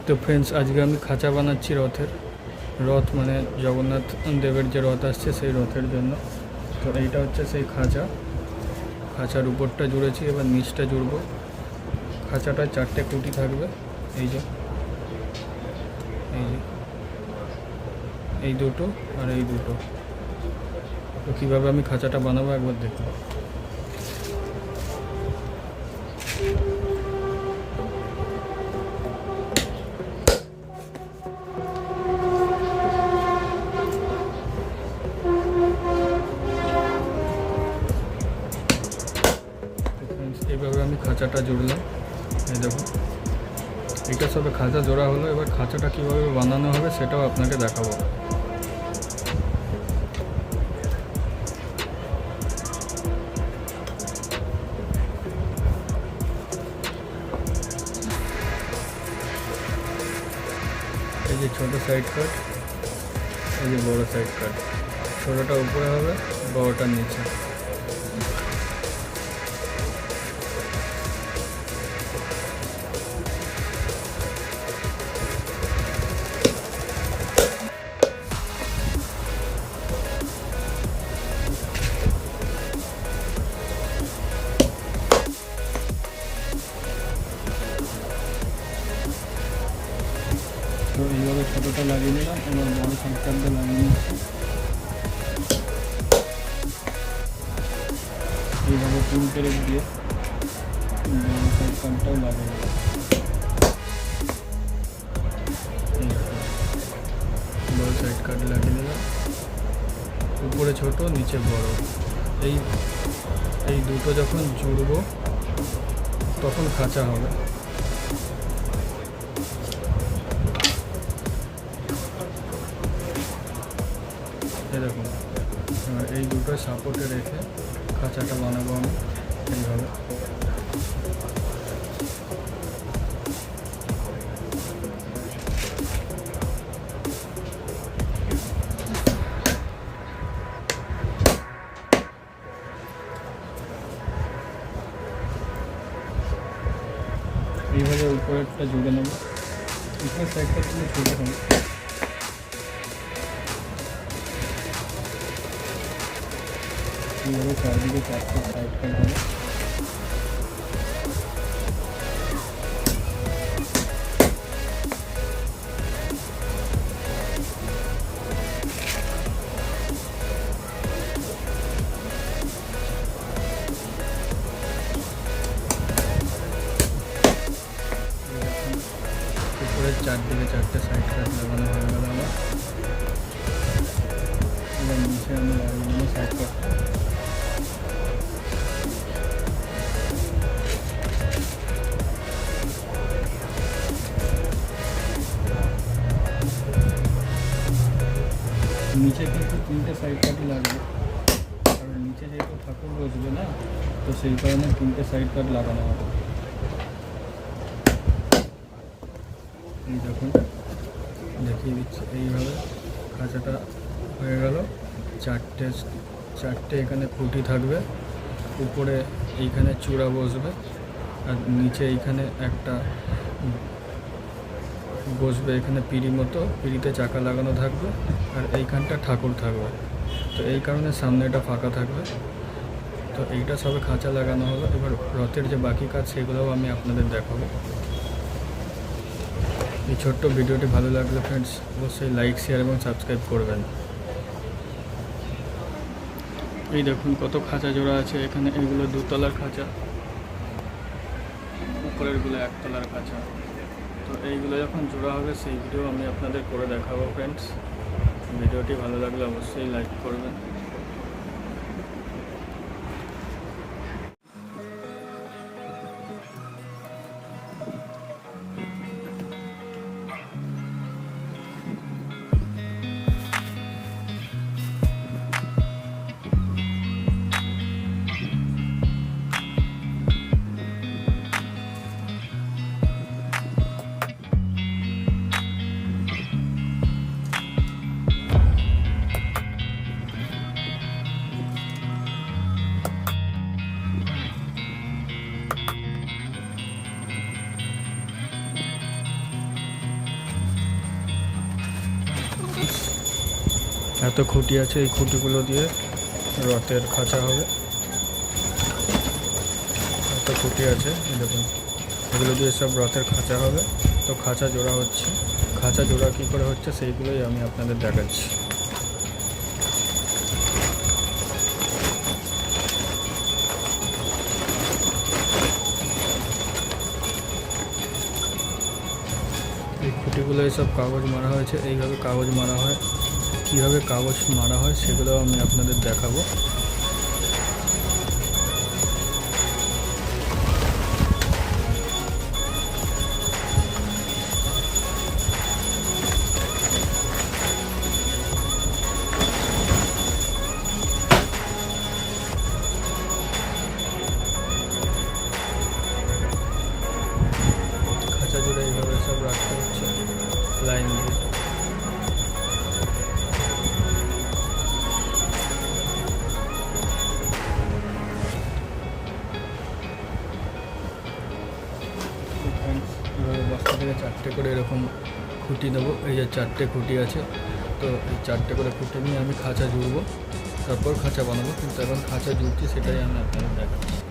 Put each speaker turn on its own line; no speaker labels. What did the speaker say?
তো ফ্রেন্ডস, আজকে আমি খাঁচা বানাচ্ছি রথ মানে জগন্নাথ দেবের যে রথ আসছে সেই রথের জন্য। তো এইটা হচ্ছে সেই খাঁচার উপরটা জুড়েছি, এবার নিচটা জুড়বো। খাঁচাটায় 4টে খুঁটি থাকবে, এই যে এই দুটো আর এই দুটো। তো কীভাবে আমি খাঁচাটা বানাবো একবার দেখুন। এইভাবে আমি খাঁচাটা জুড়লাম, এই দেখুন। এটা সবে খাঁচা জোড়া হলো, এবার খাঁচাটা কীভাবে বানানো হবে সেটাও আপনাকে দেখাবো। এই যে ছোটো সাইড কাট, এই যে বড়ো সাইড কাট। ছোটোটা উপরে হবে, বড়োটা নিচে। তো এইভাবে ছোটোটা লাগিয়ে নিলাম, এবার বড়ো সাইড কাটটা লাগিয়ে নিচ্ছি। এইভাবে তুলতে রেখে দিয়ে বড়ো সাইড কাটটাও লাগিয়ে নিলাম। বড়ো সাইড কাট লাগিয়ে নিলাম, উপরে ছোট নিচে বড়। এই দুটো যখন জুড়বো তখন খাঁচা হবে। এরকম এই দুটো সাপোর্টে রেখে খাঁচাটা বানাবো আমি এইভাবে। এইভাবে উপরেরটা জুড়ে নেব, উপরের সাইডটা কিন্তু ছোটো হবে। এইভাবে চারদিকে 4টে সাইড কাট হবে। উপরের চারদিকে 4টে সাইড কাট লাগানো হয়ে গেল আমার। এবার নিচে আমি লাগিয়ে নেব সাইড কাটটা। নিচে কিন্তু 3টে সাইড কাটই লাগবে, কারণ নিচে যেহেতু ঠাকুর বসবে না, তো সেই কারণে 3টে সাইড কাট লাগানো হবে। এই দেখুন, দেখিয়ে দিচ্ছি। এইভাবে খাঁচাটা হয়ে গেল। চারটে এখানে খুঁটি থাকবে, উপরে এইখানে চূড়া বসবে, আর নিচে এইখানে একটা বসবে, এখানে পিঁড়ি মতো, পিঁড়িতে চাকা লাগানো থাকবে, আর এইখানটা ঠাকুর থাকবে। তো এই কারণে সামনে এটা ফাঁকা থাকবে। তো এইটা সবে খাঁচা লাগানো হলো। এবার রথের যে বাকি কাজ সেগুলোও আমি আপনাদের দেখাবো। এই ছোট্ট ভিডিওটি ভালো লাগলে ফ্রেন্ডস অবশ্যই লাইক, শেয়ার এবং সাবস্ক্রাইব করবেন। এই দেখুন কত খাঁচা জোড়া আছে এখানে। এগুলো 2তলার খাঁচা, উপরেরগুলো 1তলার খাঁচা। তো এইগুলো যখন জোড়া হবে সেই ভিডিও আমি আপনাদের করে দেখাবো ফ্রেন্ডস। ভিডিওটি ভালো লাগলে অবশ্যই লাইক করবেন। এত খুঁটি আছে, এই খুঁটিগুলো দিয়ে রথের খাঁচা হবে। এত খুঁটি আছে, এই দেখুন, এগুলো দিয়ে সব রথের খাঁচা হবে। তো খাঁচা জোড়া হচ্ছে, খাঁচা জোড়া কী করে হচ্ছে সেইগুলোই আমি আপনাদের দেখাচ্ছি। এই খুঁটিগুলো সব কাগজ মারা হয়েছে, এইভাবে কাগজ মারা হয়। কীভাবে কাগজ মারা হয় সেগুলো আমি আপনাদের দেখাবো। খাঁচা জুড়ে এইভাবে সব রাখতে হচ্ছে লাইন দিয়ে। এভাবে বস্তা থেকে 4টে করে এরকম খুঁটি দেবো। এই যে 4টে খুঁটি আছে, তো এই 4টে করে খুঁটি নিয়ে আমি খাঁচা জুড়বো, তারপর খাঁচা বানাবো। কিন্তু এখন খাঁচা জুড়ছি সেটাই আমি আপনাদের দেখাচ্ছি।